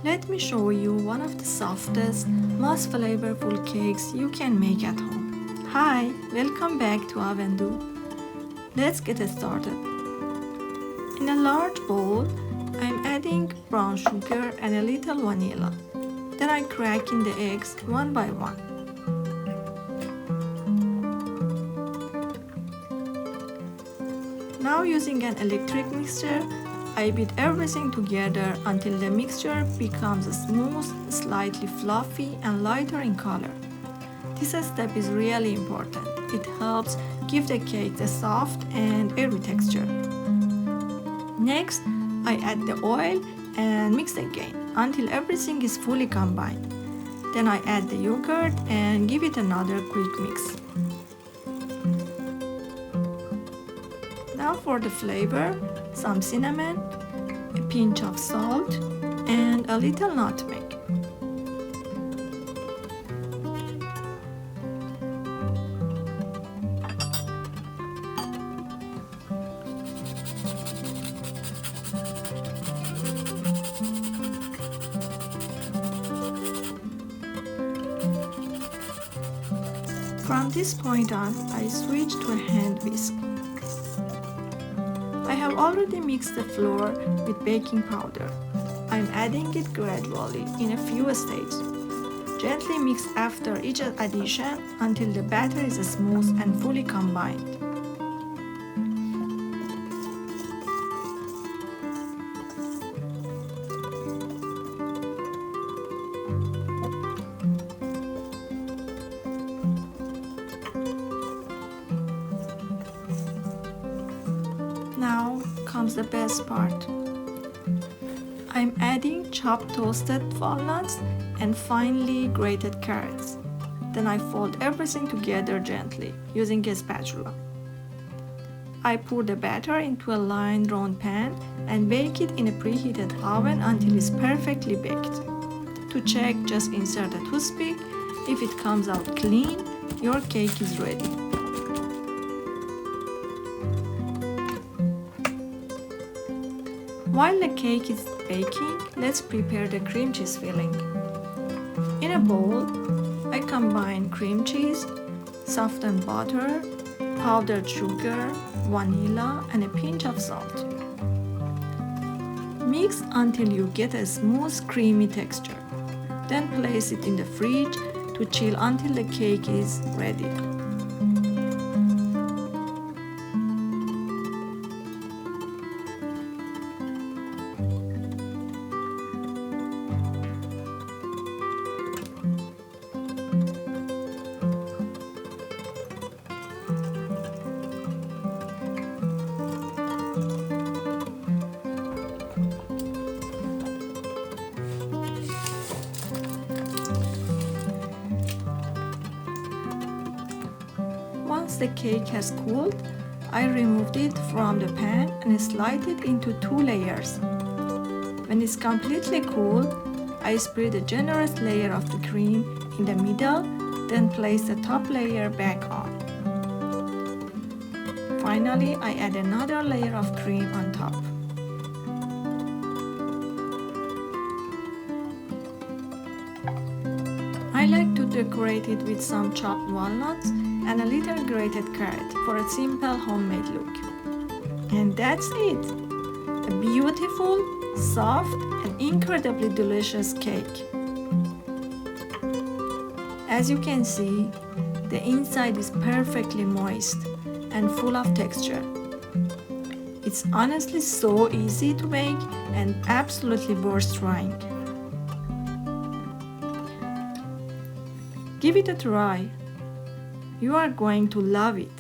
Let me show you one of the softest, most flavorful cakes you can make at home. Hi, welcome back to Oven Do. Let's get started. In a large bowl, I'm adding brown sugar and a little vanilla. Then I crack in the eggs one by one. Now using an electric mixer, I beat everything together until the mixture becomes smooth, slightly fluffy, and lighter in color. This step is really important. It helps give the cake a soft and airy texture. Next, I add the oil and mix again until everything is fully combined. Then I add the yogurt and give it another quick mix. Now for the flavor, some cinnamon, a pinch of salt, and a little nutmeg. From this point on, I switch to a hand whisk. I have already mixed the flour with baking powder. I'm adding it gradually in a few stages. Gently mix after each addition until the batter is smooth and fully combined. Now comes the best part. I'm adding chopped toasted walnuts and finely grated carrots. Then I fold everything together gently using a spatula. I pour the batter into a lined round pan and bake it in a preheated oven until it's perfectly baked. To check, just insert a toothpick. If it comes out clean, your cake is ready. While the cake is baking, let's prepare the cream cheese filling. In a bowl, I combine cream cheese, softened butter, powdered sugar, vanilla, and a pinch of salt. Mix until you get a smooth, creamy texture. Then place it in the fridge to chill until the cake is ready. Once the cake has cooled, I removed it from the pan and slide it into 2 layers. When it's completely cool, I spread a generous layer of the cream in the middle, then place the top layer back on. Finally, I add another layer of cream on top. I like to decorate it with some chopped walnuts and a little grated carrot for a simple homemade look. And that's it! A beautiful, soft, and incredibly delicious cake. As you can see, the inside is perfectly moist and full of texture. It's honestly so easy to make and absolutely worth trying. Give it a try. You are going to love it.